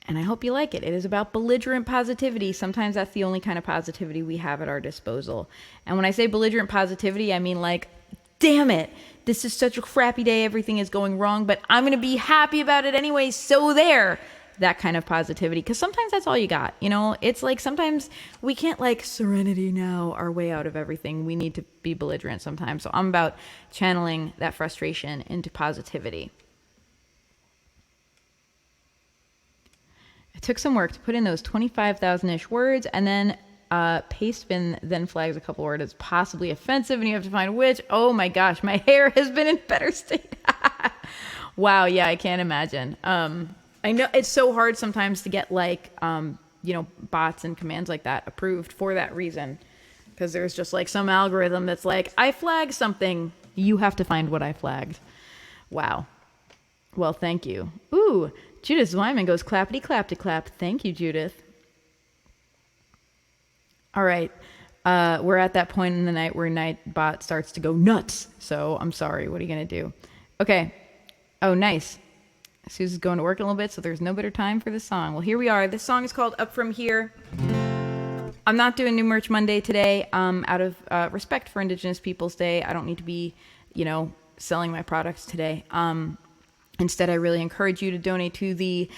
I hope you like it. It is about belligerent positivity. Sometimes that's the only kind of positivity we have at our disposal. And when I say belligerent positivity, I mean like, damn it, this is such a crappy day, everything is going wrong, but I'm going to be happy about it anyway, so there. That kind of positivity. Because sometimes that's all you got. You know, it's like sometimes we can't like serenity now our way out of everything. We need to be belligerent sometimes. So I'm about channeling that frustration into positivity. It took some work to put in those 25,000-ish words, and then Pastebin then flags a couple words as possibly offensive, and you have to find which. Oh my gosh, my hair has been in better state. Wow, yeah, I can't imagine. I know it's so hard sometimes to get like, bots and commands like that approved for that reason. Because there's just like some algorithm that's like, I flagged something. You have to find what I flagged. Wow. Well, thank you. Ooh, Judith Zwyman goes clappity clap to clap. Thank you, Judith. All right. We're at that point in the night where Nightbot starts to go nuts. So I'm sorry. What are you going to do? Okay. Oh, nice. Susan's going to work a little bit, so there's no better time for this song. Well, here we are. This song is called Up From Here. I'm not doing New Merch Monday today out of respect for Indigenous Peoples Day. I don't need to be, selling my products today. Instead, I really encourage you to donate to the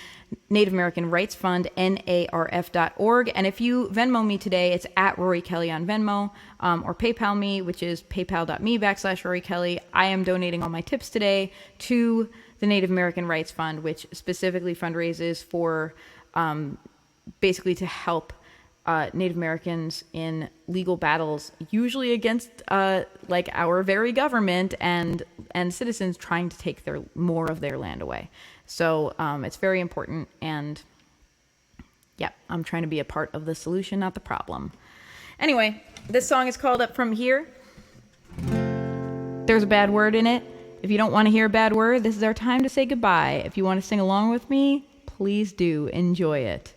Native American Rights Fund, NARF.org. And if you Venmo me today, it's at Rorie Kelly on Venmo, or PayPal me, which is paypal.me/Rorie Kelly. I am donating all my tips today to the Native American Rights Fund, which specifically fundraises for basically to help Native Americans in legal battles, usually against our very government and citizens trying to take more of their land away. So it's very important, and yeah, I'm trying to be a part of the solution, not the problem. Anyway, this song is called Up From Here. There's a bad word in it. If you don't want to hear a bad word, this is our time to say goodbye. If you want to sing along with me, please do. Enjoy it.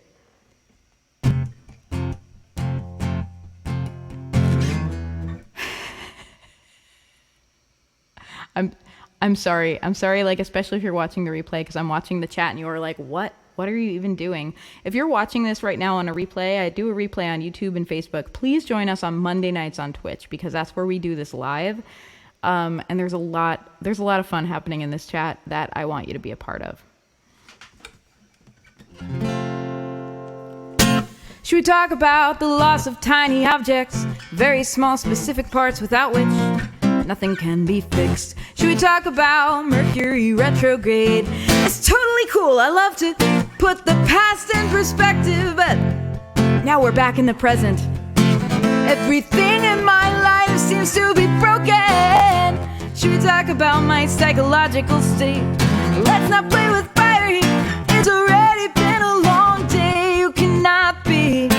I'm sorry. I'm sorry, like, especially if you're watching the replay, because I'm watching the chat and you're like, what? What are you even doing? If you're watching this right now on a replay, I do a replay on YouTube and Facebook. Please join us on Monday nights on Twitch, because that's where we do this live. And there's a lot of fun happening in this chat that I want you to be a part of. Should we talk about the loss of tiny objects, very small specific parts without which nothing can be fixed? Should we talk about Mercury retrograde? It's totally cool. I love to put the past in perspective, but now we're back in the present. Everything in my life seems to be broken. Should we talk about my psychological state? Let's not play with fire here. It's already been a long day. You cannot be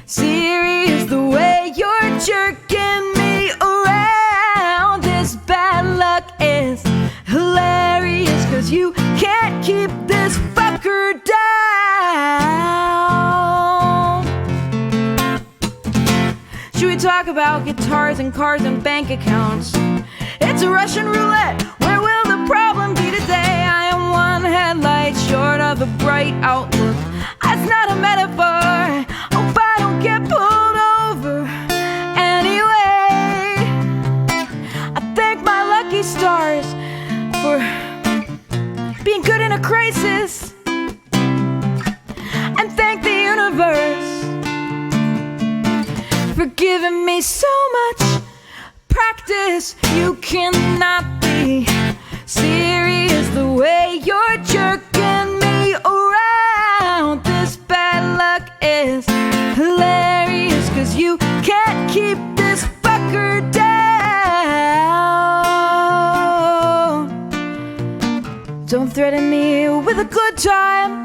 serious the way you're jerking me around. This bad luck is hilarious, 'cause you can't keep this fucker down. Should we talk about guitars and cars and bank accounts? It's a Russian roulette. Where will the problem be today? I am one headlight short of a bright outlook. That's not a metaphor. Hope I don't get pulled over. Anyway, I thank my lucky stars for being good in a crisis, and thank the universe for giving me so much practice. You cannot be serious the way you're jerking me around. This bad luck is hilarious, 'cause you can't keep this fucker down. threaten me with a good time,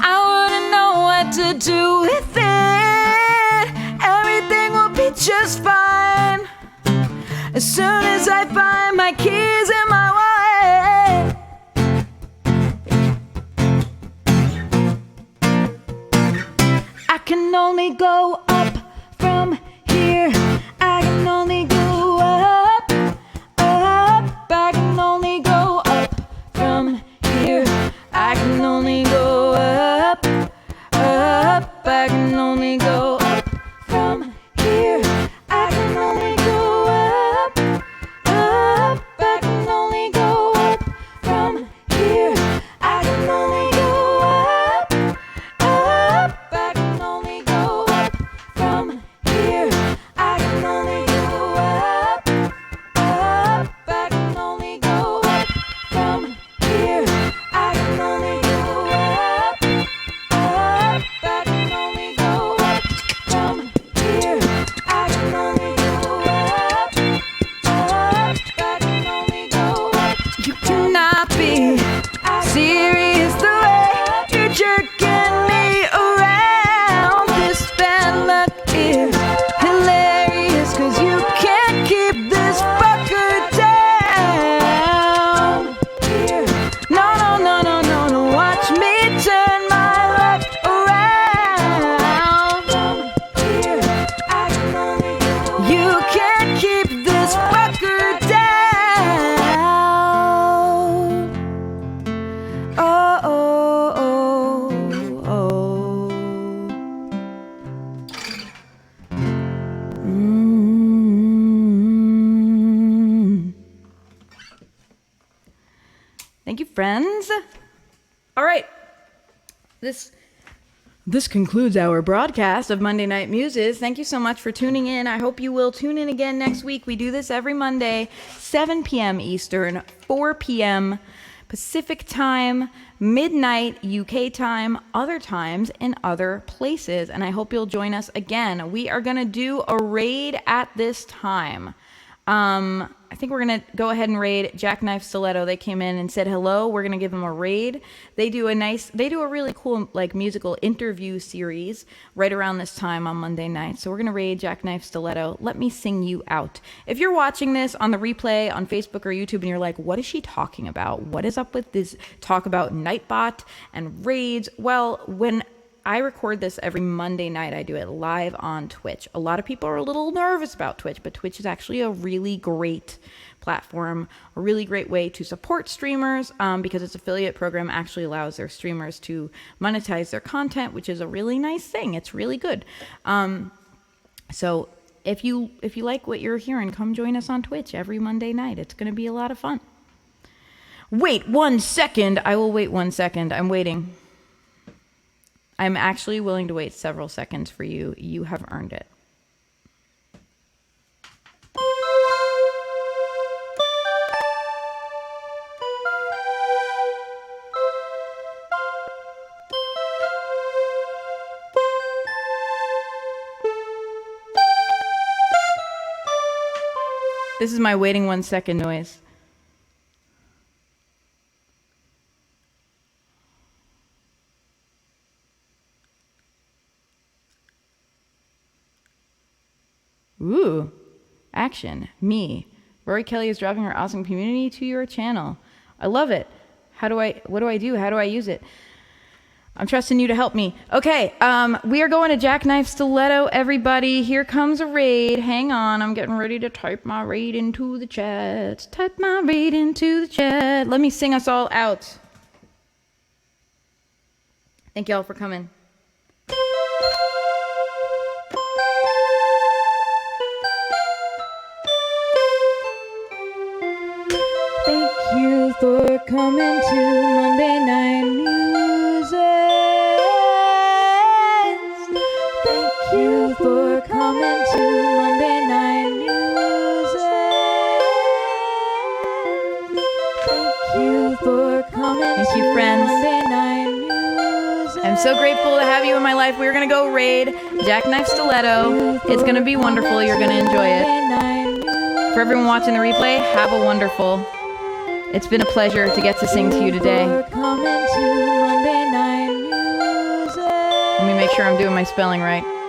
I wouldn't know what to do with it. Everything will be just fine as soon as I find my keys in my wallet. I can only go up from here. I can only go up, up. I can only go up from here. I can only go up, up. I can only go up from here. I can only go up, up. I can only go up from here. I can only go up, up. I can only go up from here. I can only go up, up. I can only go up from here. I can only go up, up. I can only go up from here. I can only go up, up. I can only go up. You cannot be serious the way you're jerking me around. This bad luck is hilarious, 'cause you can't keep this fucker down. No, no, no, no, no, no. Watch me turn my luck around. You can't keep this fucker down. Oh, oh, oh, oh. Thank you, friends. All right. This concludes our broadcast of Monday Night Muses. Thank you so much for tuning in. I hope you will tune in again next week. We do this every Monday, 7 p.m. Eastern, 4 p.m. Pacific time, midnight UK time, other times in other places. And I hope you'll join us again. We are going to do a raid at this time. I think we're going to go ahead and raid Jackknife Stiletto. They came in and said hello. We're going to give them a raid. They do a really cool like musical interview series right around this time on Monday night. So we're going to raid Jackknife Stiletto. Let me sing you out. If you're watching this on the replay on Facebook or YouTube and you're like, what is she talking about? What is up with this talk about Nightbot and raids? Well, when I record this every Monday night, I do it live on Twitch. A lot of people are a little nervous about Twitch, but Twitch is actually a really great platform, a really great way to support streamers because its affiliate program actually allows their streamers to monetize their content, which is a really nice thing. It's really good. So if you like what you're hearing, come join us on Twitch every Monday night. It's going to be a lot of fun. Wait 1 second. I will wait 1 second. I'm waiting. I'm actually willing to wait several seconds for you. You have earned it. This is my waiting 1 second noise. Ooh, action, me. Rorie Kelly is dropping her awesome community to your channel. I love it. What do I do? How do I use it? I'm trusting you to help me. Okay, we are going to Jackknife Stiletto, everybody. Here comes a raid. Hang on, I'm getting ready to type my raid into the chat. Type my raid into the chat. Let me sing us all out. Thank y'all for coming. Thank you for coming to Monday Night Muses. Thank you for coming to Monday Night Muses. Thank you for coming Thank you, friends. Monday Night Muses. I'm so grateful to have you in my life. We're going to go raid Jackknife Stiletto. It's going to be wonderful. You're going to enjoy it. For everyone watching the replay, have a wonderful It's been a pleasure to get to sing to you today. Coming to Monday Night Music. Let me make sure I'm doing my spelling right.